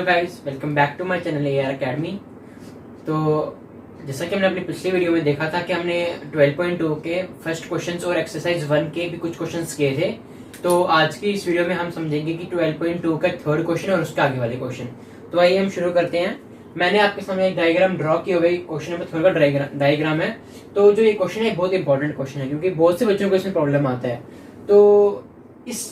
Guys, welcome back to my channel AR academy. तो जैसा कि हमने अपनी पिछली वीडियो में देखा था कि हमने 12.2 के फर्स्ट क्वेश्चंस और एक्सरसाइज 1 के भी कुछ क्वेश्चंस किए थे। तो आज की इस वीडियो में हम समझेंगे कि 12.2 का थर्ड क्वेश्चन और उसके आगे वाले क्वेश्चन। तो आइए हम शुरू करते हैं। मैंने आपके सामने एक डायग्राम ड्रॉ किया हुआ क्वेश्चन नंबर 3 का डायग्राम है। तो जो ये क्वेश्चन है बहुत इंपॉर्टेंट क्वेश्चन है क्योंकि बहुत से बच्चों को इसमें प्रॉब्लम आता है। तो इस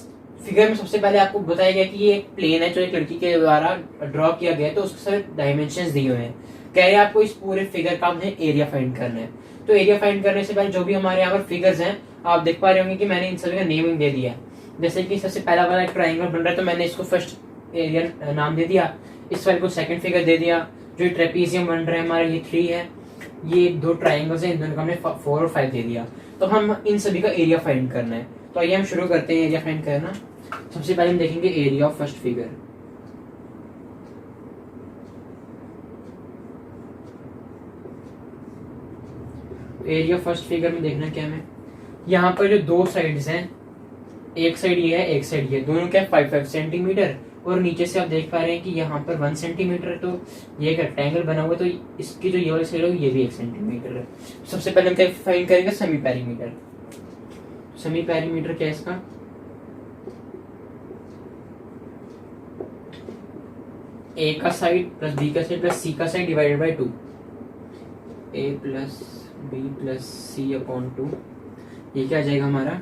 फिगर में सबसे पहले आपको बताया गया कि ये एक प्लेन है जो एक लड़की के द्वारा ड्रॉ किया गया है। तो उसके सारे डायमेंशंस दिए हुए हैं। कह रहे हैं आपको इस पूरे फिगर का आपने एरिया फाइंड करना है। तो एरिया फाइंड करने से पहले जो भी हमारे यहाँ पर फिगर्स हैं आप देख पा रहे होंगे कि मैंने इन सभी का नेमिंग दे दिया है। जैसे कि सबसे पहला वाला एक ट्राइंगल बन रहा है तो मैंने इसको फर्स्ट एरिया नाम दे दिया। इस वाले को सेकंड फिगर दे दिया। जो ट्रेपीजियम बन रहा है हमारा ये 3 है। ये 2 ट्राइंगल्स हैं, इन दोनों का हमने 4 और 5 दे दिया। तो हम इन सभी का एरिया फाइंड करना है। तो आइए हम शुरू करते हैं एरिया फाइंड करना। सबसे पहले हम देखेंगे area of first figure. Area first figure में देखना क्या है, यहाँ पर जो 2 साइड्स हैं, एक साइड ये है एक साइड ये, दोनों क्या 5 सेंटीमीटर और नीचे से आप देख पा रहे हैं कि यहाँ पर 1 सेंटीमीटर। तो ये एक रेक्टेंगल बना हुआ है तो इसकी जो ये वाली साइड है ये भी 1 सेंटीमीटर है। सबसे पहले हम क्या फाइंड करेंगे, सेमी पेरीमीटर। सेमी पेरीमीटर क्या है इसका, ए का साइड प्लस बी का साइड प्लस सी का side divided by 2। A plus B plus C upon 2। ये क्या आ जाएगा हमारा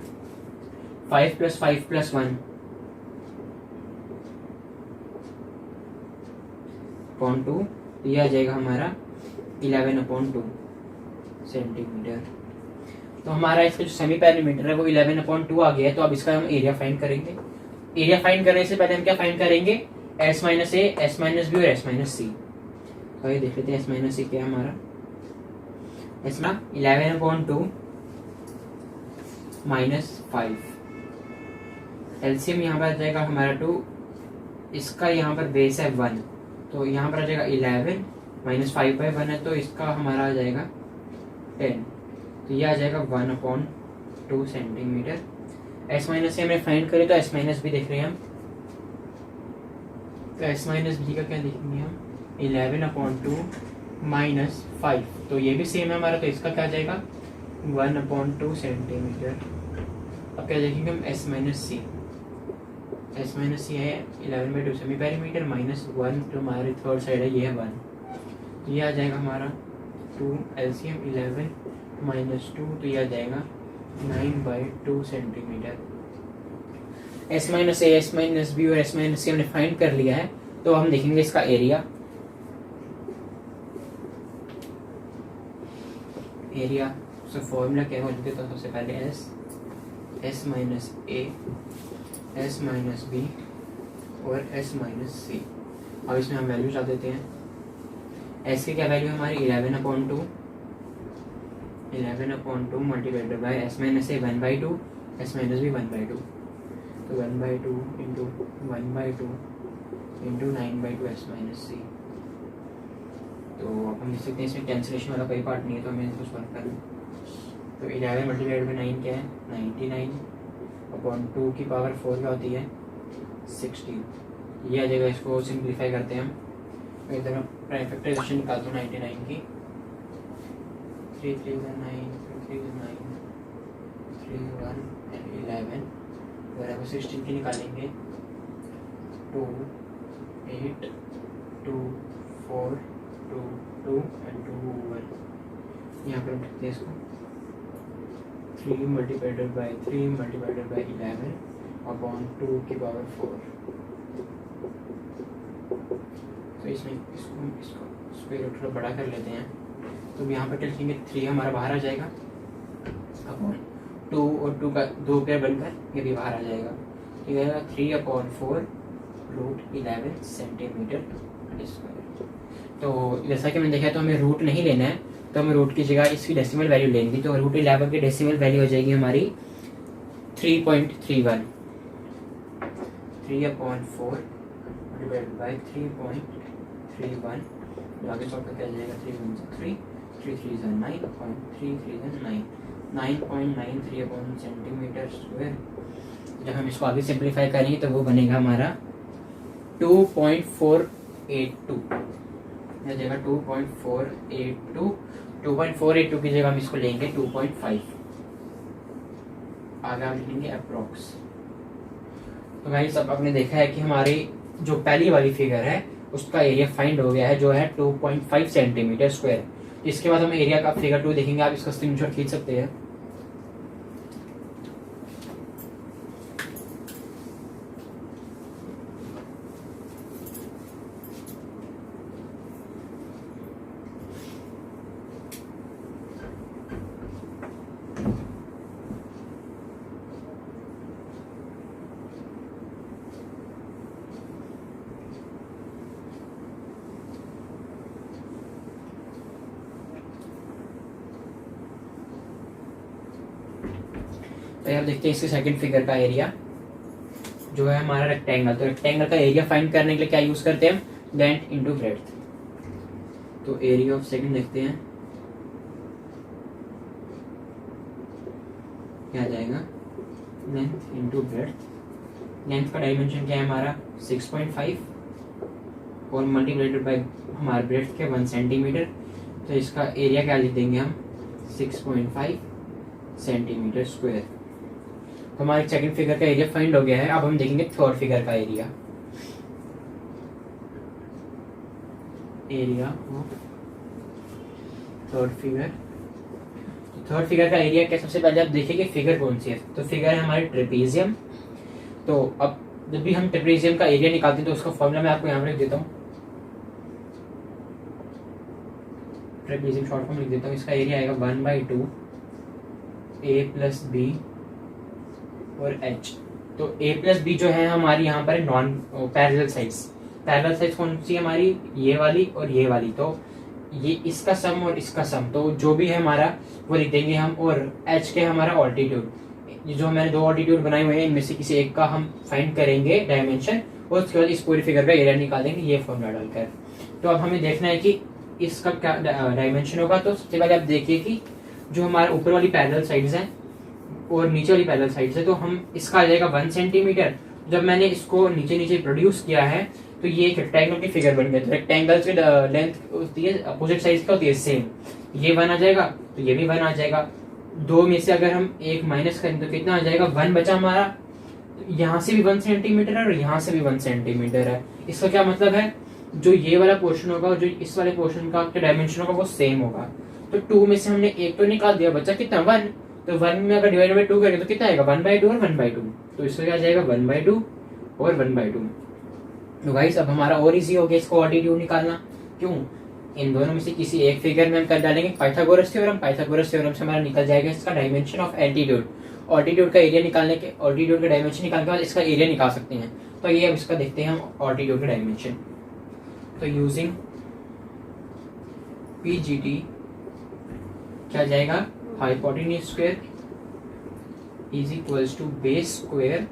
5 प्लस 5 प्लस 1 अपॉन 2। ये आ जाएगा हमारा 11 अपॉन 2 सेंटीमीटर। तो हमारा इसका जो सेमी पेरीमीटर है वो 11 अपॉन 2 आ गया है। तो अब इसका हम एरिया फाइंड करेंगे। एरिया फाइंड करने से पहले हम क्या फाइंड करेंगे, S minus A, S minus B और S माइनस सी। तो ये देख लेते हैं S माइनस सी क्या है हमारा। इसमें 11 अपॉन 2 माइनस 5। एलसीएम यहाँ पर आ जाएगा हमारा 2। इसका यहाँ पर बेस है 1 तो यहाँ पर आ जाएगा 11 माइनस 5 बाई 1 है तो इसका हमारा आ जाएगा 10। तो ये आ जाएगा 1 upon 2 centimetre. S minus C हमने फाइंड करें तो S माइनस बी देख रहे हैं हम। तो S माइनस बी का क्या देखेंगे हम, 11 अपॉन 2 माइनस 5। तो ये भी सेम है हमारा। तो इसका क्या जाएगा 1 अपॉन 2 सेंटीमीटर। अब क्या देखेंगे हम S माइनस सी। S माइनस सी है 11 बाई 2 सेमी पेरीमीटर माइनस 1 जो हमारी थर्ड साइड है ये है 1। तो ये आ जाएगा हमारा 2 एलसीएम 11 माइनस 2। तो ये आ जाएगा 9 by 2 centimetre. S minus A, S minus B और S माइनस सी हमने फाइंड कर लिया है। तो हम देखेंगे इसका एरिया। एरिया से फॉर्मूला क्या है, तो सबसे पहले S minus A, S minus B और S माइनस सी। अब इसमें हम वैल्यूज डाल देते हैं। S की क्या वैल्यू हमारी 11 upon 2 multiplied by S minus A 1 by 2, S minus B 1 by 2। तो 1 by 2 into 1 by 2 into 9 by 2 S minus C. तो अब हम लिख सकते हैं इसमें कैंसिलेशन वाला कोई पार्ट नहीं है तो हमें इसको सॉल्व करना। तो 11 मल्टीप्लाइड बाई 9 क्या है 99 अपॉन 2 की पावर 4 क्या होती है 16। ये आ जाएगा। इसको सिंप्लीफाई करते हैं हम। इधर मैं प्राइम फैक्टराइजेशन निकालता हूँ 99 की। 3 3 9 3 9 3 1 11 बराबर 16 की निकालेंगे 2 8 2 4 2 2 एंड 2 1। यहाँ पर लिखते हैं इसको 3 मल्टीप्लाइड बाई 11 अपॉन 2 की पावर 4। तो इसमें इसको थोड़ा बड़ा कर लेते हैं। तो यहाँ पर लिखेंगे 3 हमारा बाहर आ जाएगा अपॉन 2 और 2 का 2 पेयर बनकर ये भी बाहर आ जाएगा। तो ये 3 अपॉन 4 रूट 11 सेंटीमीटर स्क्वायर। तो जैसा कि मैंने देखा तो हमें रूट नहीं लेना है तो हम रूट की जगह इसकी डेसिमल वैल्यू लेंगे। तो रूट 11 की डेसिमल वैल्यू हो जाएगी हमारी 3.31। 3 अपॉन 4 डिवाइड बाई 3.31। आगे सॉल्व करके आ जाएगा 3 1 3 3 3 9 अपॉन 3 3 9 9.93 अपॉन सेंटीमीटर स्क्वायर। जब हम इसको आगे सिंप्लीफाई करेंगे तो वो बनेगा हमारा 2.4 2.482 यह जगह 2.482 2.482 की जगह हम इसको लेंगे 2.5, आगे हम लिखेंगे अप्रोक्स। तो गाइस अब आपने देखा है कि हमारी जो पहली वाली फिगर है उसका एरिया फाइंड हो गया है जो है 2.5 सेंटीमीटर स्क्वायर। इसके बाद हम एरिया का फिगर 2 देखेंगे, आप इसका स्क्रीनशॉट खींच सकते हैं। तो आप देखते हैं इसके सेकंड फिगर का एरिया जो है हमारा रेक्टेंगल। तो रेक्टेंगल का एरिया फाइंड करने के लिए क्या यूज करते हैं, लेंथ इनटू ब्रेड्थ। तो एरिया ऑफ सेकंड देखते हैं क्या आ जाएगा, लेंथ इनटू ब्रेड्थ। लेंथ का डायमेंशन क्या है हमारा 6.5 और मल्टीप्लाइडेड बाय हमारे ब्रेड्थ के 1 सेंटीमीटर। तो इसका एरिया क्या लिख देंगे हम 6.5 सेंटीमीटर स्क्वायर। तो हमारे सेकंड फिगर का एरिया फाइंड हो गया है। अब हम देखेंगे थर्ड फिगर का area. Area of third figure. तो थर्ड फिगर का एरिया क्या, सबसे पहले आप देखिए कि फिगर कौन सी है। तो फिगर है हमारी ट्रेपेजियम। तो अब जब भी हम ट्रेपेजियम का एरिया निकालते हैं तो उसका फॉर्मूला मैं आपको यहाँ पर लिख देता हूँ। ट्रेपेजियम शॉर्ट फॉर्म लिख देता हूँ। इसका एरिया आएगा 1/2 a प्लस बी और h। तो a प्लस बी जो है हमारी यहाँ पर non parallel sides. Parallel sides कौन सी हमारी, ये वाली और ये वाली। तो ये इसका सम और इसका सम, तो जो भी है हमारा वो लिख देंगे हम। और h के हमारा ऑल्टीट्यूड, ये जो मैंने 2 ऑल्टीट्यूड बनाए हुए हैं इनमें से किसी एक का हम फाइंड करेंगे डायमेंशन और उसके बाद इस पूरी फिगर का एरिया निकाल देंगे ये फॉर्मूला डालकर। तो अब हमें देखना है कि इसका क्या डायमेंशन होगा। तो सबसे पहले आप देखिए कि जो हमारे ऊपर वाली पैरेलल साइड्स हैं और नीचे वाली पैरेलल साइड्स है, तो हम इसका आ जाएगा 1 सेंटीमीटर। जब मैंने इसको नीचे नीचे प्रोड्यूस किया है तो ये एक रेक्टेंगल की फिगर बन गई। तो रेक्टेंगल की लेंथ होती है अपोजिट साइड का होती है सेम, ये 1 आ जाएगा तो ये भी 1 आ जाएगा। 2 में से अगर हम 1 माइनस करें तो कितना आ जाएगा, 1 बचा हमारा। तो यहाँ से भी 1 सेंटीमीटर है और यहाँ से भी 1 सेंटीमीटर है। इसका क्या मतलब है, जो ये वाला पोर्शन होगा और जो इस वाले पोर्शन का डायमेंशन होगा वो सेम होगा। तो 2 में से हमने 1 तो निकाल दिया, बचा कितना 1। तो 1 में अगर डिवाइड बाय 2 करेंगे तो कितना आएगा 1/2 और 1/2। तो इसका क्या जाएगा 1/2 और 1/2। तो गाइस अब हमारा और इजी हो गया इसको ऑल्टीट्यूड निकालना। क्यों, इन दोनों में से किसी एक फिगर में हम कर डालेंगे पाइथागोरस थ्योरम। पाइथागोरस थ्योरम से हमारा निकल जाएगा इसका डायमेंशन ऑफ एल्टीट्यूड। ऑल्टीट्यूड का एरिया निकालने के, ऑल्टीट्यूड का डायमेंशन निकालने के बाद इसका एरिया निकाल सकते हैं। तो ये अब इसका देखते हैं हम ऑल्टीट्यूड का डायमेंशन। तो यूजिंग PGT क्या जाएगा, hypotenuse square is equals to base square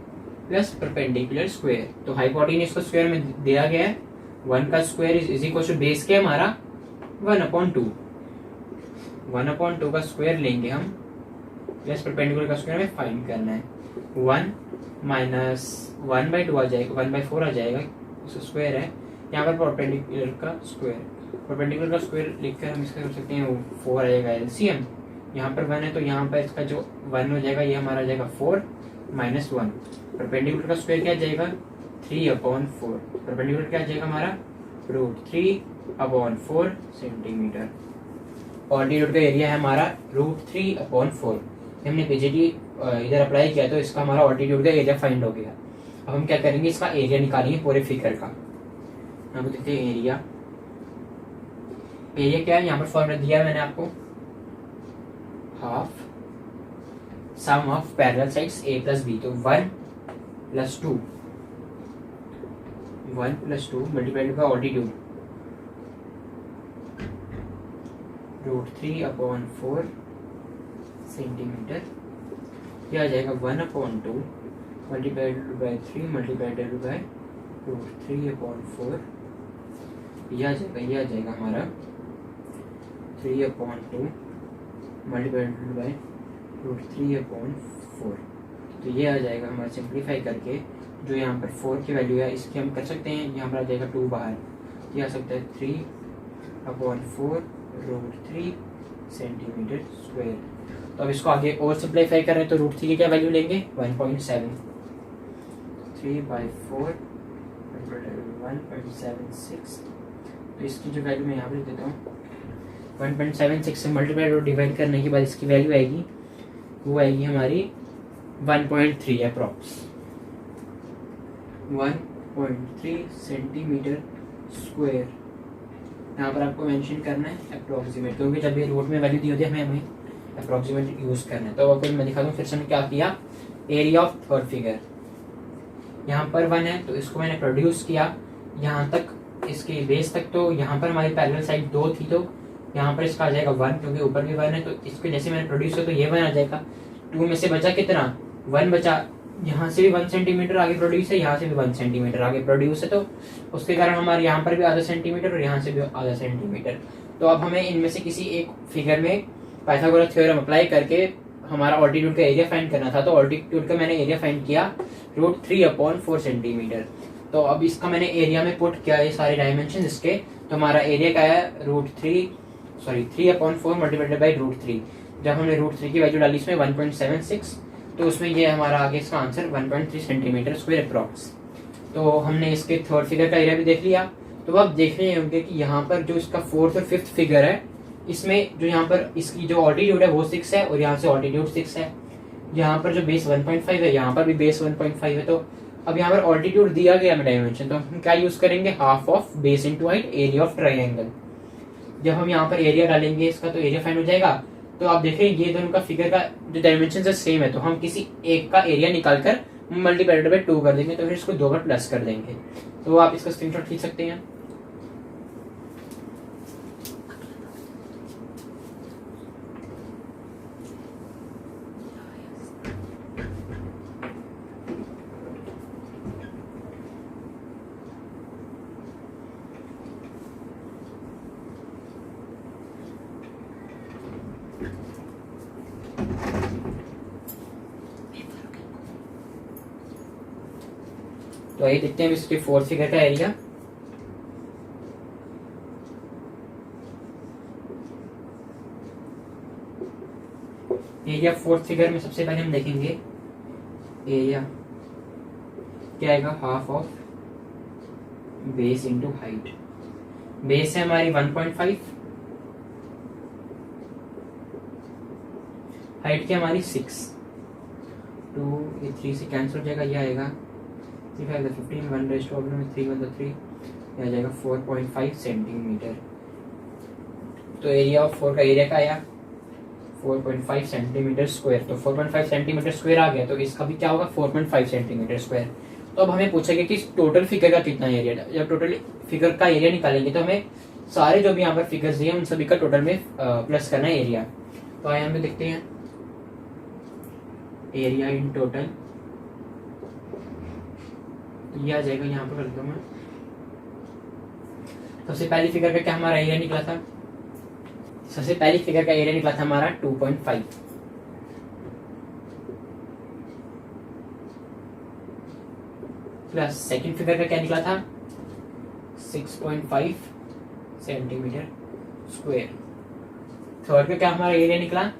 plus perpendicular square. तो हाइपोटेन्यूज का स्क्वायर में दिया गया है 1 का square is equals to base के हमारा 1/2। 1/2 का स्क्वायर लेंगे हम प्लस परपेंडिकुलर का स्क्वायर में फाइंड करना है। 1 माइनस 1/2 आ जाएगा, 1/4 आ जाएगा, उसका स्क्वायर है। यहाँ पर परपेंडिकुलर का स्क्वायर, परपेंडिकुलर का स्क्वायर लिखकर हम इसका कर सकते हैं 4 आ जाएगा एलसीएम। यहाँ पर 1 है तो यहाँ पर इसका जो 1 हो जाएगा ये हमारा आ जाएगा 4 माइनस 1। परपेंडिकुलर का स्क्वायर क्या जाएगा 3/4। परपेंडिकुलर क्या जाएगा हमारा √3/4 सेंटीमीटर। ऑल्टीट्यूड का एरिया है हमारा √3/4। हमने PGT इधर अप्लाई किया तो इसका हमारा ऑल्टीट्यूड का एरिया फाइंड हो गया। अब हम क्या करेंगे, इसका एरिया निकालेंगे पूरे फिगर का। यहाँ पर देखते हैं एरिया। एरिया क्या है, यहाँ पर फॉर्मूला दिया है मैंने आपको, half sum of parallel sides a plus b। तो 1 + 2 मल्टीप्लाइड बाय ऑल्टीट्यूड √3/4 सेंटीमीटर। यह आ जाएगा 1/2 मल्टीप्लाइड बाय 3 मल्टीप्लाइड बाय √3/4। यह आ जाएगा हमारा 3/2 मल्टीप्लाइड बाय √3/4। तो ये आ जाएगा हमारा सिंप्लीफाई करके, जो यहाँ पर 4 की वैल्यू है इसकी हम कर सकते हैं, यहाँ पर आ जाएगा 2 बाहर। ये आ सकता है 3/4√3 सेंटीमीटर स्क्वायर। तो अब इसको आगे और सिंप्लीफाई कर रहे हैं तो √3 की क्या वैल्यू लेंगे 1.7, 3/4 1.76। तो इसकी जो वैल्यू मैं यहाँ पर लिख देता हूँ 1.76 से मल्टीप्लाई और डिवाइड करने के बाद इसकी वैल्यू आएगी, वो आएगी हमारी 1.3 अप्रॉक्स 1.3 सेंटीमीटर स्क्वायर। यहाँ पर आपको मेंशन करना है अप्रॉक्सीमेट, क्योंकि जब ये रूट में वैल्यू दी होती है हमें अप्रॉक्सीमेट यूज करना है। तो अब मैं दिखा दूँ फिर से क्या किया। एरिया ऑफ थर्ड फिगर यहाँ पर 1 है, तो इसको मैंने प्रोड्यूस किया यहाँ तक, इसके बेस तक। तो यहाँ पर हमारी पैरेलल साइड 2 थी, तो यहाँ पर इसका आ जाएगा 1, क्योंकि ऊपर भी 1 है। तो इसको जैसे मैंने प्रोड्यूस किया तो ये 1 आ जाएगा। 2 में से बचा कितना 1 बचा, यहाँ से भी 1 सेंटीमीटर आगे प्रोड्यूस है, यहाँ से भी 1 सेंटीमीटर आगे प्रोड्यूस है, तो उसके कारण हमारे यहाँ पर भी आधा सेंटीमीटर और यहाँ से भी आधा सेंटीमीटर। तो अब हमें इनमें से किसी एक फिगर में पाइथागोरस थ्योरम अप्लाई करके हमारा ऑल्टीट्यूड का एरिया फाइंड करना था। तो ऑल्टीट्यूड का मैंने एरिया फाइंड किया √3/4 सेंटीमीटर। तो अब इसका मैंने एरिया में पुट किया ये सारे डायमेंशन इसके, तो हमारा एरिया का है 3/4 मल्टीप्लाइड बाई √3। जब हमने √3 की वैल्यू डाली इसमें 1.76, तो उसमें ये हमारा आगे इसका आंसर 1.3 सेंटीमीटर स्क्वायर अप्रॉक्स। तो हमने इसके थर्ड फिगर का एरिया भी देख लिया। तो अब देख रहे होंगे कि यहाँ पर जो इसका फोर्थ और फिफ्थ फिगर है, इसमें जो यहाँ पर इसकी जो ऑल्टीट्यूड है वो 6 है और यहाँ से ऑल्टीट्यूड 6 है। यहाँ पर जो बेस 1.5 है, यहाँ पर भी बेस 1.5 है। तो अब यहाँ पर ऑल्टीट्यूड दिया गया हमें डायमेंशन, तो हम क्या यूज करेंगे half of base into height area of triangle. जब हम यहाँ पर एरिया डालेंगे इसका तो एरिया फाइंड हो जाएगा। तो आप देखें ये दोनों का फिगर का जो डायमेंशन है सेम है, तो हम किसी एक का एरिया निकालकर मल्टीप्लाइड बाय 2 कर देंगे, तो फिर इसको 2 बार प्लस कर देंगे। तो आप इसका स्क्रीनशॉट खींच सकते हैं। तो आइए देखते हैं इसके फोर्थ फिगर का एरिया। एरिया फोर्थ फिगर में सबसे पहले हम देखेंगे एरिया क्या आएगा, half of base into height. Base है हमारी 1.5, हाइट की हमारी 6। 2 ये 3 से कैंसिल हो जाएगा, ये आएगा 15 1 रेज़ टू 3 1 3, ये आ जाएगा 4.5 सेंटीमीटर। तो एरिया ऑफ 4 का एरिया का आया 4.5 सेंटीमीटर स्क्वायर। तो 4.5 सेंटीमीटर स्क्वायर आ गया, तो इसका भी क्या होगा 4.5 सेंटीमीटर स्क्वायर। तो अब हमें पूछेगा कि टोटल फिगर का कितना एरिया। जब टोटल फिगर का एरिया निकालेंगे तो हमें सारे जो भी यहाँ पर फिगर्स दिए उन सभी का टोटल में प्लस करना है एरिया। तो आइए हम देखते हैं एरिया इन टोटल। तो ये आ जाएगा, यहाँ पर कर देता हूँ मैं। सबसे पहली फिगर का क्या हमारा एरिया निकला था, सबसे पहली फिगर का एरिया निकला था हमारा 2.5 प्लस सेकंड फिगर का क्या निकला था 6.5 सेंटीमीटर स्क्वायर। थर्ड का क्या हमारा एरिया निकला,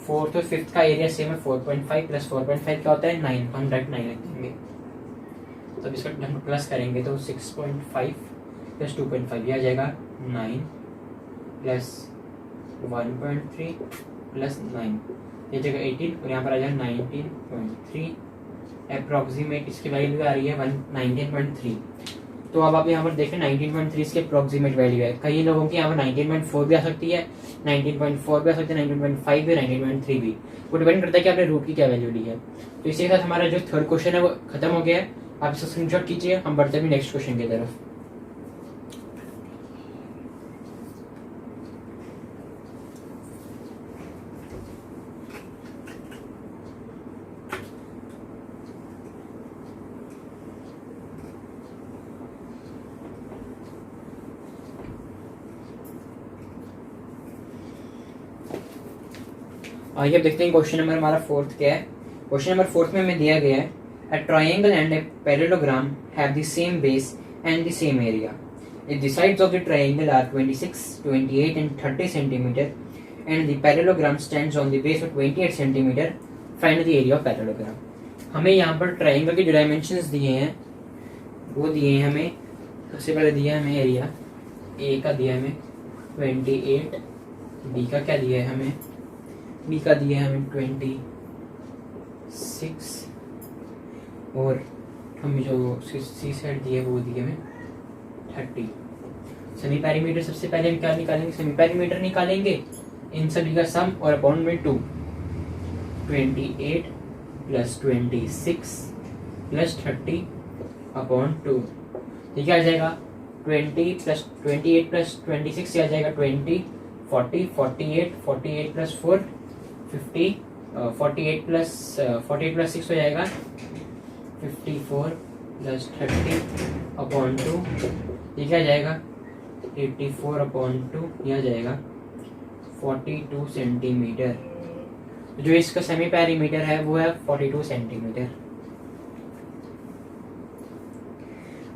फोर्थ और फिफ्थ का एरिया सेम है 4.5 प्लस 4.5 क्या होता है 9, तो हम डायरेक्ट 9 रख देंगे। तो इसका हम प्लस करेंगे तो 6.5 प्लस 2.5 ये आ जाएगा 9 प्लस 1.3 प्लस 9, ये जगह 18 और यहाँ पर आ जाएगा 19.3 अप्रॉक्सीमेट। इसकी वैल्यू आ रही है 19.3। तो अब आप यहाँ पर देखें 19.3 इसकी अप्रॉक्सीमेट वैल्यू है। कई लोगों की यहाँ पर 19.4 भी आ सकती है, 19.4 भी आ सकती है, 19.5 भी, 19.3 भी। वो डिपेंड करता है कि आपने रूट की क्या वैल्यू ली है। तो इसी के साथ हमारा जो थर्ड क्वेश्चन है वो खत्म हो गया है। आप इसका स्क्रीनशॉट कीजिए, हम बढ़ते हैं नेक्स्ट क्वेश्चन की तरफ। आइए अब देखते हैं क्वेश्चन नंबर हमारा फोर्थ क्या है। क्वेश्चन नंबर फोर्थ में हमें दिया गया है A triangle and a parallelogram have the same base and the same area. If the sides of the triangle are 26, 28 and 30 centimeter and the parallelogram stands on the base of 28 centimeter, find the area of parallelogram. हमें यहाँ पर triangle के जो dimensions दिए हैं वो दिए हैं हमें, सबसे पहले दिया है हमें एरिया, ए का दिया है हमें 28, बी का क्या दिया है हमें, बी का दिया है हमें 26 और हमें जो सी साइड दिया है वो दिया हमें 30। सेमी पैरीमीटर सबसे पहले हम क्या निकालेंगे, सेमी पैरीमीटर निकालेंगे, इन सभी का सम और अपॉन में 2, 28 प्लस 26 प्लस 30 अपॉन 2, ये क्या आ जाएगा 20 प्लस 28 प्लस 26 से आ जाएगा 20, 40, 48 प्लस 4 50, 48 प्लस 6 हो जाएगा 54 प्लस 30 अपॉन 2, ये क्या आ जाएगा 84 अपॉन 2, यह आ जाएगा 42 सेंटीमीटर। जो इसका सेमी पैरीमीटर है वो है 42 सेंटीमीटर।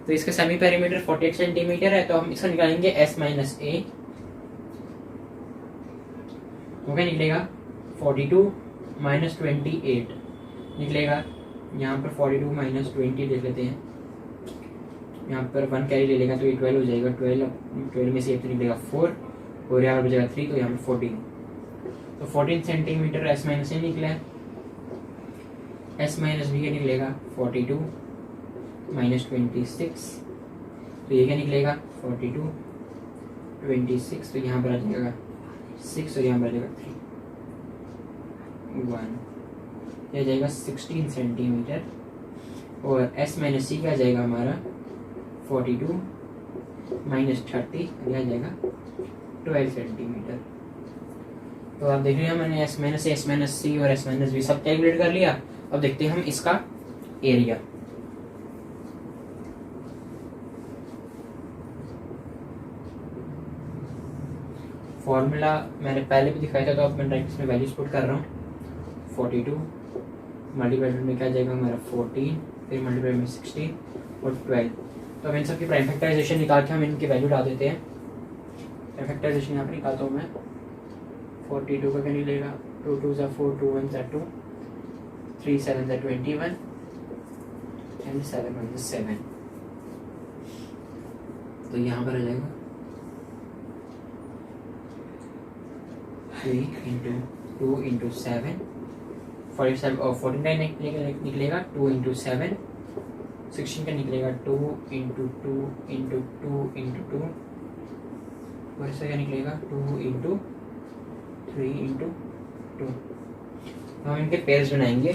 तो इसका सेमी पैरीमीटर 48 सेंटीमीटर है, तो हम इसका निकालेंगे s माइनस ए, वो क्या निकलेगा 42 माइनस 28 निकलेगा, यहाँ पर 42 माइनस 20 ले लेते हैं, यहाँ पर 1 कैरी ले लेगा तो ये 12 हो जाएगा, 12 में से 8 निकलेगा 4 और यहाँ पर बचेगा 3, तो यहाँ पर 14, तो 14 सेंटीमीटर एस माइनस ए निकला है। एस माइनस बी का निकलेगा 42 माइनस 26, तो ये क्या निकलेगा 42 26, तो यहाँ पर आ जाएगा 6 और यहाँ पर आ जाएगा 3 1, यह जाएगा 16 सेंटीमीटर और एस माइनस सी का जाएगा हमारा 42 माइनस 30, यह आ जाएगा 12 सेंटीमीटर। तो आप देख रहे हैं मैंने एस माइनस सी और एस माइनस बी सब कैलकुलेट कर लिया। अब देखते हैं हम इसका एरिया। फॉर्मूला मैंने पहले भी दिखाया था, तो अब मैं डायरेक्ट इसमें वैल्यूज पुट कर रहा हूँ। 42 मल्टीप्लाइड में क्या जाएगा हमारा 14, फिर मल्टीप्लाइड में 16 और 12। तो अब इन सब की प्राइम फैक्टराइजेशन निकाल के हम इनकी वैल्यू डाल देते हैं। प्राइम फैक्टराइजेशन यहाँ पर निकालता हूँ मैं। 42 का क्या निकलेगा 2 2 ज़ा 4, 2 1 ज़ा 2, 3 7 ज़ा 21 एंड 7 1 ज़ा 7। तो यहाँ पर आ जाएगा 3 इंटू 2 इंटू 7, 49 निकलेगा 2 इंटू 7, 16 का निकलेगा 2 इंटू 2 इंटू 2 इंटू 2, और इसका क्या निकलेगा 2 इंटू 3 इंटू 2। हम इनके पेयर्स बनाएंगे।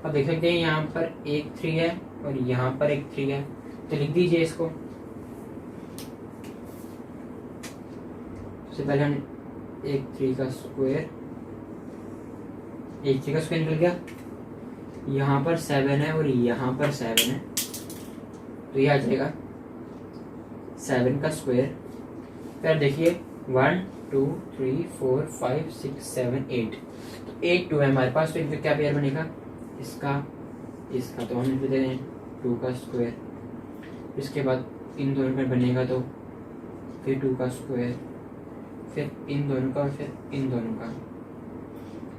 अब देख सकते हैं यहाँ पर एक 3 है और यहाँ पर एक 3 है, तो लिख दीजिए इसको। सबसे पहले हम एक 3 का स्क्वायर, एक 3 का स्क्वायर निकल गया, यहाँ पर 7 है और यहाँ पर 7 है, तो ये आ जाएगा 7 का स्क्वायर। फिर देखिए 1 2 3 4 5 6 7 8, तो 8 2 है हमारे पास, तो इनका क्या पेयर बनेगा इसका, तो हम लिख देते हैं 2 का स्क्वायर। इसके बाद इन दोनों में बनेगा तो फिर 2 का स्क्वायर, फिर इन दोनों का और फिर इन दोनों का,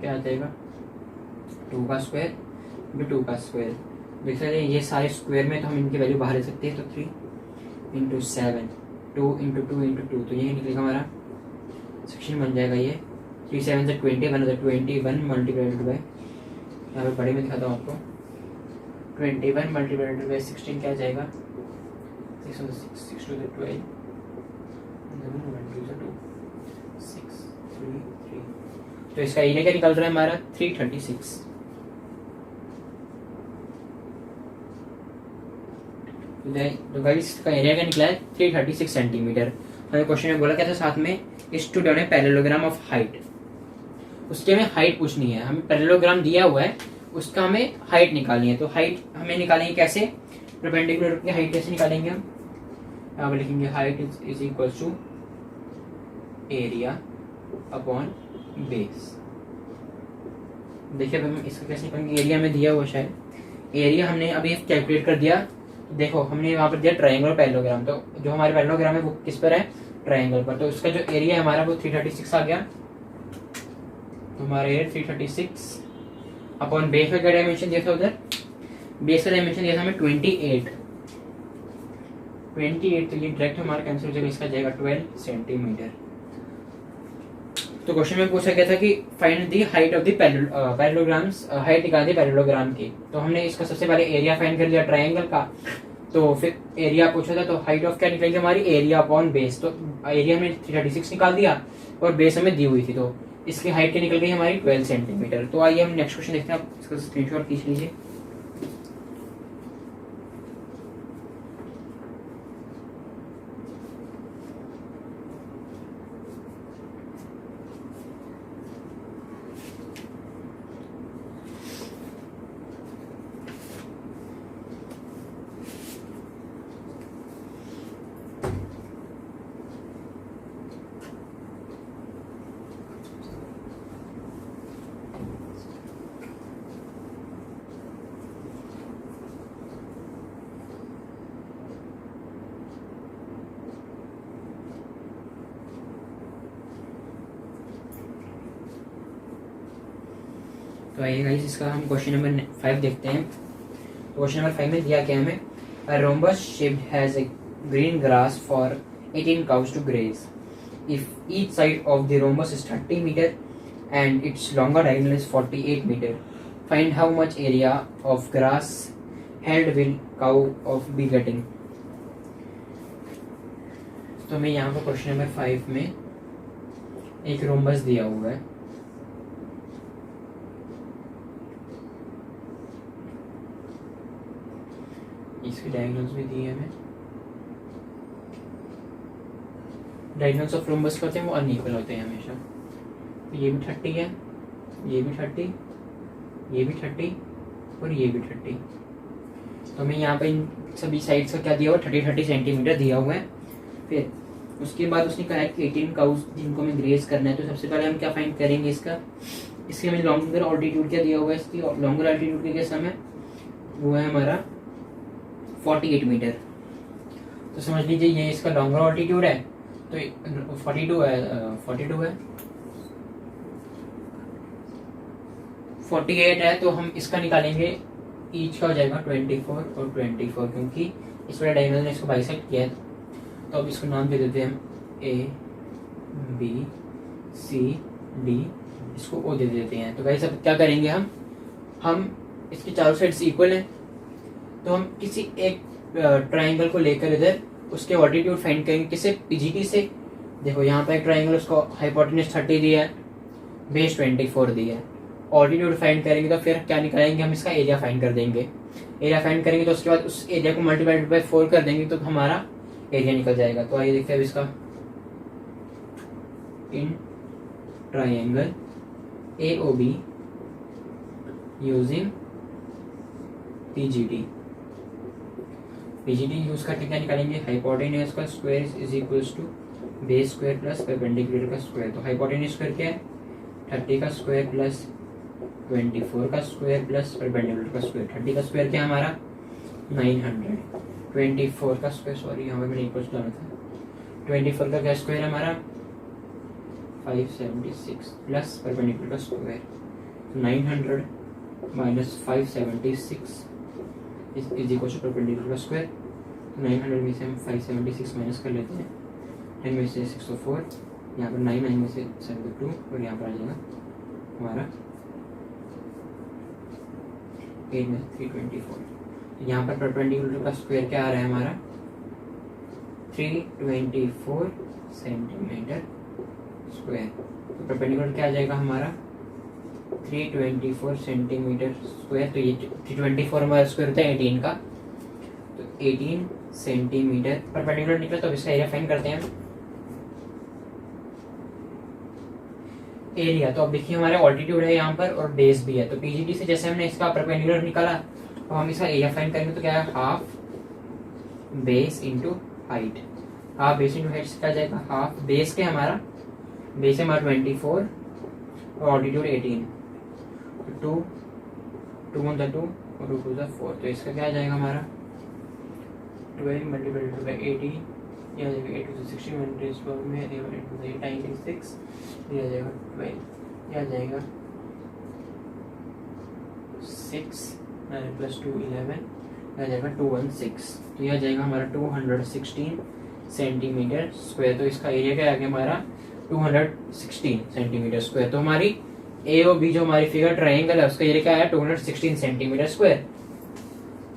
क्या आ जाएगा 2 का स्क्वायर फिर 2 का स्क्वायर। देख सकते हैं ये सारे स्क्वायर में, तो हम इनकी वैल्यू बाहर ले सकते हैं। तो 3 इंटू 7, 2 इंटू 2 इंटू 2, तो ये निकलेगा हमारा 16 बन जाएगा ये। 3 7 से 21 मल्टीप्लाइड बाय, यहाँ पे बड़े में दिखाता हूँ आपको, 21 मल्टीप्लाइड बाय 16 क्या आ जाएगा 6 2 12 6 3 3। तो इसका एरिया क्या निकल रहा है हमारा 336। तो गाइस इसका एरिया क्या निकला है 336 सेंटीमीटर। हमें क्वेश्चन में बोला क्या था साथ में, is to done a parallelogram of height, उसके हमें हाइट पूछनी है। हमें पैरेललोग्राम दिया हुआ है, उसका हमें हाइट निकालनी है। तो हाइट हमें निकालेंगे कैसे, परपेंडिकुलर की हाइट कैसे निकालेंगे हम, यहाँ पर लिखेंगे height is equal to area upon base. देखिए अब हम इसका कैसे निकालेंगे, एरिया में दिया हुआ शायद, एरिया हमने अभी कैलकुलेट कर दिया। देखो हमने वहाँ पर दिया ट्राइंगल और पैरेललोग्राम, तो जो हमारे पैरेललोग्राम है वो किस पर है, ट्राइंगल पर, तो उसका जो एरिया है हमारा वो 336 आ गया। तो हमारा एरिया 336 अपॉन बेस का क्या डायमेंशन दिया था उधर, बेस का डायमेंशन दिया था हमें 28, तो ये डायरेक्ट हमारा कैंसिल हो जाएगा, इसका जाएगा 12 सेंटीमीटर। तो क्वेश्चन में पूछा गया था कि find the height of the parallelograms, height निकाल दी पैरेललोग्राम की। तो हमने इसका सबसे पहले एरिया फाइंड कर लिया ट्राइंगल का, तो फिर एरिया पूछा था, तो हाइट ऑफ क्या निकलेगी हमारी, एरिया अपॉन बेस। तो एरिया हमने 336 निकाल दिया और बेस हमें दी हुई थी, तो इसकी हाइट क्या निकल गई हमारी 12 सेंटीमीटर। तो आइए हम नेक्स्ट क्वेश्चन देखते हैं, आप इसका स्क्रीनशॉट खींच लीजिए। तो आइए गाइस इसका हम क्वेश्चन नंबर 5 देखते हैं। तो क्वेश्चन नंबर 5 में दिया क्या हमें, a rhombus shaped has a green grass for 18 cows to graze. If each side of the rhombus is 30 meter and its longer diagonal is 48 meter, find how much area of grass held will cow of be getting. तो मैं यहाँ पर question number 5 में एक rhombus दिया हुआ है, इसके डायगोनल्स भी दिए हमें। डायगोनल्स ऑफ रोम्बस होते हैं वो अनइक्वल होते हैं हमेशा, तो ये भी 30 है, ये भी 30, ये भी 30 और ये भी 30। तो हमें यहाँ पे इन सभी साइड्स का क्या दिया हुआ, 30 सेंटीमीटर दिया हुआ है। फिर उसके बाद उसने कहा है कि 18 काउस जिनको हमें ग्रेज करना है, तो सबसे पहले हम क्या फाइंड करेंगे इसके हमें लॉन्गर ऑल्टीट्यूड क्या दिया हुआ है, इसकी लॉन्गर ऑल्टीट्यूड के केस में वो है हमारा 48 मीटर। तो समझ लीजिए ये इसका लॉन्गर ऑल्टीट्यूड है, तो 42 है, 48 है, तो हम इसका निकालेंगे, ईच का हो जाएगा 24 और 24, क्योंकि इस वाले डायगोनल ने इसको बाइसेक्ट किया है। तो अब इसको नाम दे देते हैं हम ABCD, इसको O दे देते हैं। तो गाइस अब क्या करेंगे हम इसके चारों साइड्स इक्वल हैं, तो हम किसी एक ट्राइंगल को लेकर इधर उसके ऑल्टीट्यूड फाइंड करेंगे, किसे, पीजीटी से। देखो यहाँ पे एक ट्राइंगल, उसको हाइपोटेन्यूज 30 दिया है, बेस 24 दिया है, ऑल्टीट्यूड फाइंड करेंगे तो फिर क्या निकालेंगे हम, इसका एरिया फाइंड कर देंगे। एरिया फाइंड करेंगे तो उसके बाद उस एरिया को मल्टीप्लाइड बाय 4 कर देंगे तो हमारा एरिया निकल जाएगा। तो आइए देखते हैं अब इसका, in triangle AOB using PGD use करके क्या निकालेंगे, हाइपोटेन्यूज का square is equals to base square plus perpendicular का स्क्वायर। तो हाइपोटेन्यूज स्क्वायर क्या है, 30 का स्क्वायर प्लस 24 का स्क्वायर प्लस परपेंडिकुलर का स्क्वायर। 30 का स्क्वायर क्या हमारा 900, 24 का स्क्वायर, सॉरी यहाँ पे मैंने इक्वल्स डाला था, 24 का क्या स्क्वायर हमारा 576 प्लस परपेंडिकुलर का square, 900 minus 576 is equal to perpendicular का स्क्वायर। 900 में से हम 576 माइनस कर लेते हैं, 10 में से 6 तो 4, यहाँ पर 9 में से 7 तो 2 और यहाँ पर आ जाएगा हमारा 8 में 324। यहाँ पर परपेंडिकुलर का स्क्वायर क्या आ रहा है हमारा 324 सेंटीमीटर स्क्वायर। तो परपेंडिकुलर क्या आ जाएगा हमारा 324 सेंटीमीटर स्क्वायर। तो ये 324 हमारा स्क्वायर होता है 18 का, तो 18 सेंटीमीटर परपेंडिकुलर निकला। तो इसका एरिया फाइंड करते हैं हम। एरिया तो अब देखिए हमारे ऑल्टीट्यूड है यहाँ पर और बेस भी है, तो पीजीडी से जैसे हमने इसका परपेंडिकुलर निकाला, तो हम इसका एरिया फाइंड करेंगे। तो क्या है, half base into height. Half base into height क्या जाएगा, हाफ बेस के हमारा बेस है हमारा 24 और ऑल्टीट्यूड 18, 2 2 1 2 और 2 2 4, तो इसका क्या आ जाएगा हमारा 12 मल्टीप्लाइड बाई 80, यह आ जाएगा 8 to 16 1 पावर में 8 96, यह आ जाएगा 12, यह आ जाएगा 6 प्लस 2 11, यह आ जाएगा 216, तो यह आ जाएगा हमारा 216 सेंटीमीटर स्क्वायर। तो इसका एरिया क्या आ गया हमारा 216 सेंटीमीटर स्क्वायर। तो हमारी ए और बी जो हमारी फिगर ट्रायंगल है उसका एरिया क्या है 216 सेंटीमीटर स्क्वायर।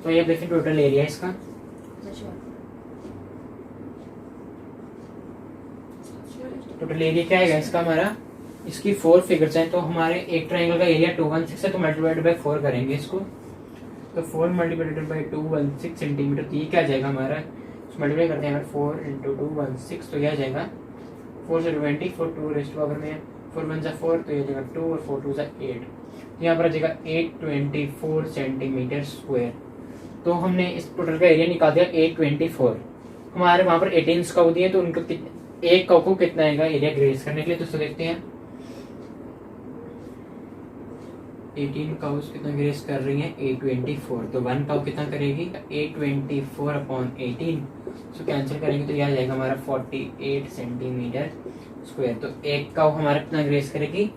तो ये देखिए टोटल एरिया इसका, टोटल एरिया क्या आएगा इसका हमारा, इसकी 4 फिगर्स हैं तो हमारे एक ट्रायंगल का एरिया 216 है, तो मल्टीप्लाइड बाय 4 करेंगे इसको, तो 4 मल्टीप्लाइड बाय 216 सेंटीमीटर, तो ये क्या आ जाएगा हमारा, मल्टीप्लाई करते हैं अगर 4 × 216, तो यह आ जाएगा 4 से 20, 4 2 रेस्ट पावर में 4 1 जा 4, तो यह आ जाएगा 2 और 4 2 जा 8, यहाँ पर आ जाएगा 824 सेंटीमीटर स्क्वायर। तो हमने इस टोटल का एरिया निकाल दिया 824, हमारे वहाँ पर 18 काउ दिए, तो उनको एक काउ को कितना आएगा एरिया ग्रेस करने के लिए, तो उसको देखते हैं 18 काउस कितना ग्रेस कर रही है 824, तो 1 काउ कितना करेगी 824/18, सो कैंसिल करेंगे तो यह आ जाएगा हमारा 48 सेंटीमीटर स्क्वायर। तो एक काउ हमारा कितना ग्रेस करेगी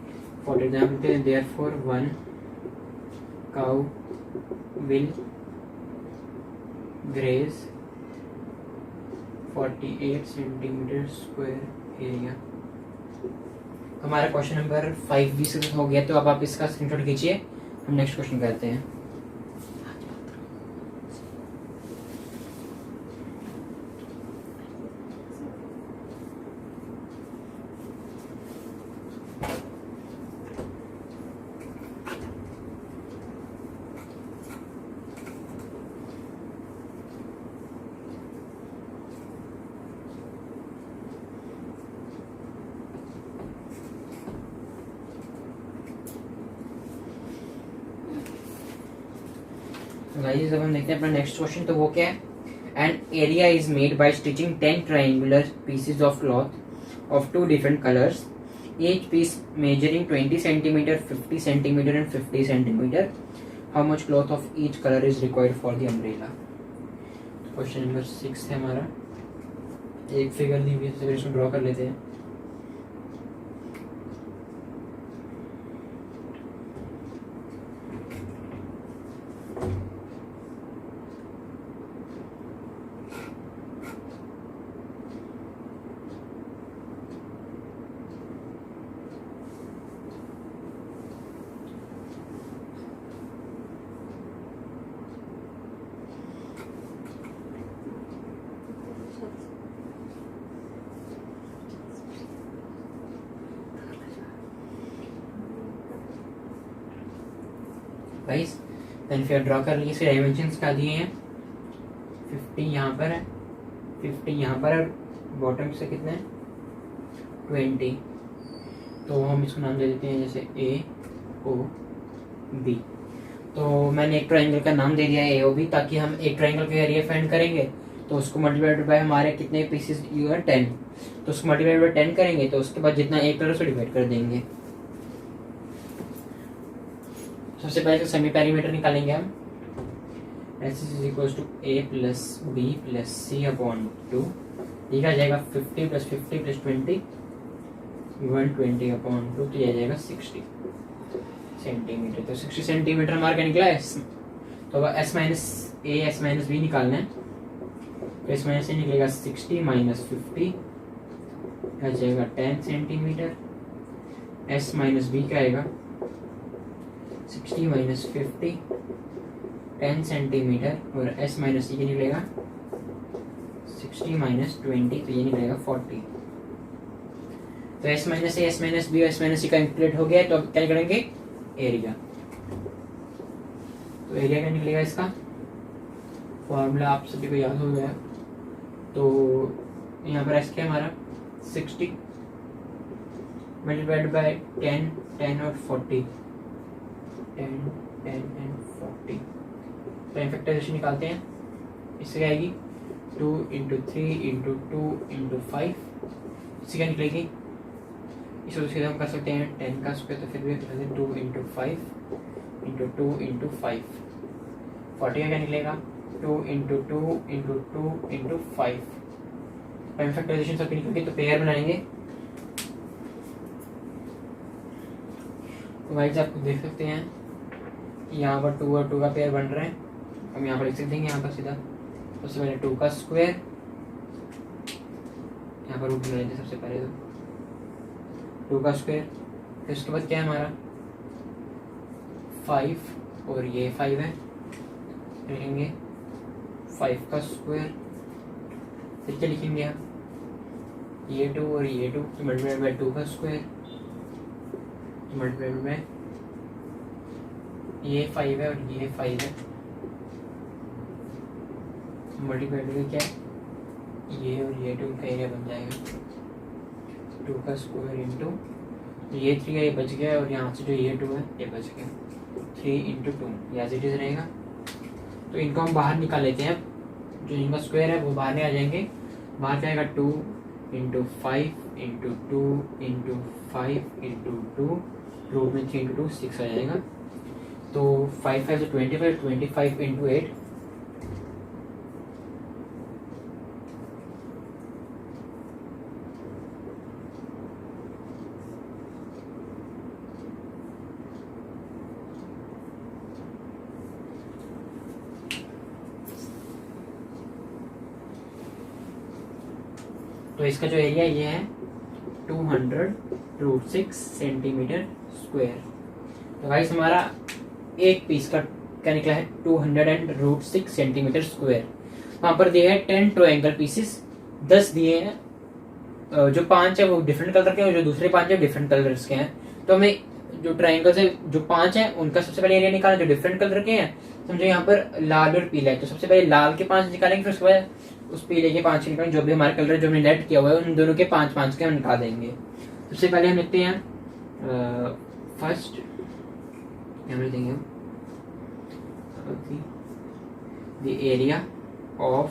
40, therefore 1 cow will grace 48 centimetre square area. हमारा क्वेश्चन नंबर 5 भी शुरू हो गया, तो अब आप इसका स्क्रीनशॉट खींचिए, हम नेक्स्ट क्वेश्चन करते हैं। गाइस अब हम देखते हैं अपना नेक्स्ट क्वेश्चन, तो वो क्या है, an area is made by stitching 10 triangular pieces of cloth of 2 different colours, each piece measuring 20 centimeter, 50 centimeter and 50 centimeter. How much cloth of each color is required for the umbrella? Question number 6 है हमारा, एक figure दी हुई है, इसको draw कर लेते हैं। Guys then फिर ड्रॉ कर लिए, इसके डायमेंशंस क्या दिए हैं 50 यहाँ पर है, 50 यहाँ पर है, बॉटम से कितने हैं 20, तो हम इसको नाम दे देते हैं जैसे ए ओ बी। तो मैंने एक ट्रायंगल का नाम दे दिया है ए ओ बी, ताकि हम एक ट्रायंगल का एरिया फाइंड करेंगे तो उसको मल्टीप्लाइड बाय हमारे कितने पीसेस यू है 10, तो उसको मल्टीप्लाइड बाय 10 करेंगे, तो उसके बाद जितना एक कलर से डिवाइड कर देंगे। सबसे पहले तो सेमी पेरीमीटर निकालेंगे हम, S is equals to A plus B plus C upon 2, ये आ जाएगा 50 + 50 + 20 120 अपॉन 2, तो ये आ जाएगा 60 सेंटीमीटर। तो 60 सेंटीमीटर हमारा क्या निकला एस, तो अब S minus A S minus B निकालना है, तो एस माइनस ए निकलेगा 60 - 50 आ जाएगा 10 सेंटीमीटर, एस माइनस बी क्या आएगा 60 - 50 10 सेंटीमीटर, और एस माइनस सी क्या निकलेगा 60 - 20, तो ये निकलेगा 40। तो S minus A S minus B और एस माइनस सी कैलकुलेट हो गया, तो अब क्या करेंगे एरिया, तो एरिया क्या निकलेगा इसका फॉर्मूला आप सभी को याद हो गया, तो यहाँ पर एस क्या हमारा 60 मल्टीप्लाइड बाय 10 10 और 40 10 10 एंड 40, तो फैक्टराइजेशन निकालते हैं, इससे आएगी 2 × 3 × 2 × 5, इससे क्या निकलेगी इसको सीधा हम कर सकते हैं 10 का स्क्वायर, तो फिर भी 2 इंटू 5 इंटू 2 इंटू 5 40 का क्या निकलेगा 2 into 2 into 2 into 5। Prime factorization सबकी निकलेगी तो पेयर बनाएंगे। तो गाइस आप देख सकते हैं यहाँ पर 2 और 2 का पेयर बन रहा है। हम यहाँ पर लिख सकते हैं यहाँ पर सीधा सबसे पहले 2 का स्क्वायर, यहाँ पर रूट में लेंगे सबसे पहले तो 2 का स्क्वायर, फिर उसके बाद क्या है हमारा 5 और ये 5 है, लिखेंगे 5 का स्क्वायर, फिर क्या लिखेंगे आप ये 2 और ये 2 मल्टीप्लाइड बाय 2 का स्क्वायर मल्टीप्लाइड बाय ये 5 है और ये 5 है मल्टीप्लाइड बाय क्या है ये और ये 2 का एरिया बन जाएगा 2 का स्क्वायर इंटू ये 3 का ये बच गया और यहाँ से जो ये 2 है ये बच गया 3 इंटू 2 एज इट इज रहेगा। तो इनको हम बाहर निकाल लेते हैं। जो इनका स्क्वायर है वो बाहर नहीं आ जाएंगे, बाहर जाएगा 2 into 5 into 2 into 5 into 2 root में 3 इंटू 2 6 आ जाएगा। तो 5 5 से 25 इंटू 8 तो इसका जो एरिया ये है 200√6 सेंटीमीटर स्क्वायर। तो गाइस हमारा एक पीस का क्या निकला है 200√6 सेंटीमीटर स्क्वायर। वहां पर दिए हैं 10 ट्रायंगल पीसेस, 10 दिए हैं। जो 5 है वो डिफरेंट कलर के हैं और जो दूसरे 5 है डिफरेंट कलर्स के हैं। तो हमें जो ट्रायंगल से जो 5 है उनका सबसे पहले एरिया निकालना, जो डिफरेंट कलर के हैं समझो यहाँ पर लाल और पीला है तो सबसे पहले लाल के 5 निकालेंगे, फिर उसके बाद उस पीले के 5 निकालेंगे। जो भी हमारे कलर जो हमने नेट किया हुआ है उन दोनों के 5 के हम निकाल देंगे। सबसे पहले हम लिखते हैं फर्स्ट यहाँ लिख देंगे the area of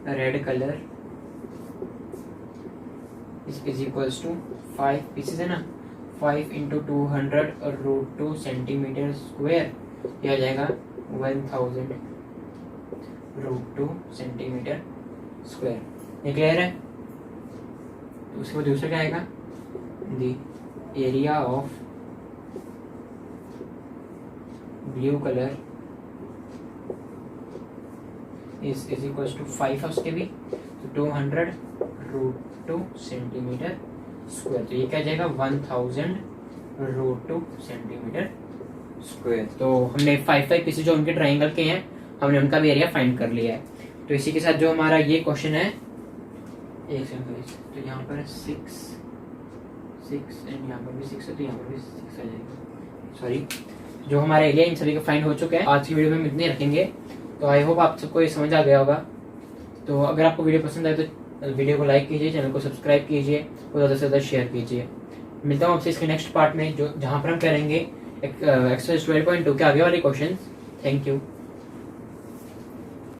red colour is equals to 5 pieces है ना 5 इंटू 200√2 सेंटीमीटर स्क्वायर, यह आ जाएगा 1000√2 सेंटीमीटर स्क्वायर। ये क्लियर है। तो उसके बाद दूसरा क्या आएगा the area of blue colour is equals to 5 है उसके भी, तो 200√2 सेंटीमीटर स्क्वायर। तो ये क्या जाएगा 1000√2 सेंटीमीटर स्क्वायर। तो हमने 5 पीसेस जो उनके ट्राइंगल के हैं हमने उनका भी एरिया फाइंड कर लिया है। तो इसी के साथ जो हमारा ये क्वेश्चन है एक सेकंड, तो यहाँ पर 6 एंड यहाँ पर भी 6 है तो यहाँ पर भी 6 आ जाएगा। सॉरी, जो हमारा एरिया इन सभी का फाइंड हो चुका है। आज की वीडियो में हम इतने रखेंगे। तो आई होप आप सबको ये समझ आ गया होगा। तो अगर आपको वीडियो पसंद आए तो वीडियो को लाइक कीजिए, चैनल को सब्सक्राइब कीजिए और ज़्यादा से ज़्यादा शेयर कीजिए। मिलता हूँ आपसे इसके नेक्स्ट पार्ट में जो जहाँ पर हम करेंगे एक्सरसाइज 12.2 के आगे वाले क्वेश्चन। Thank you.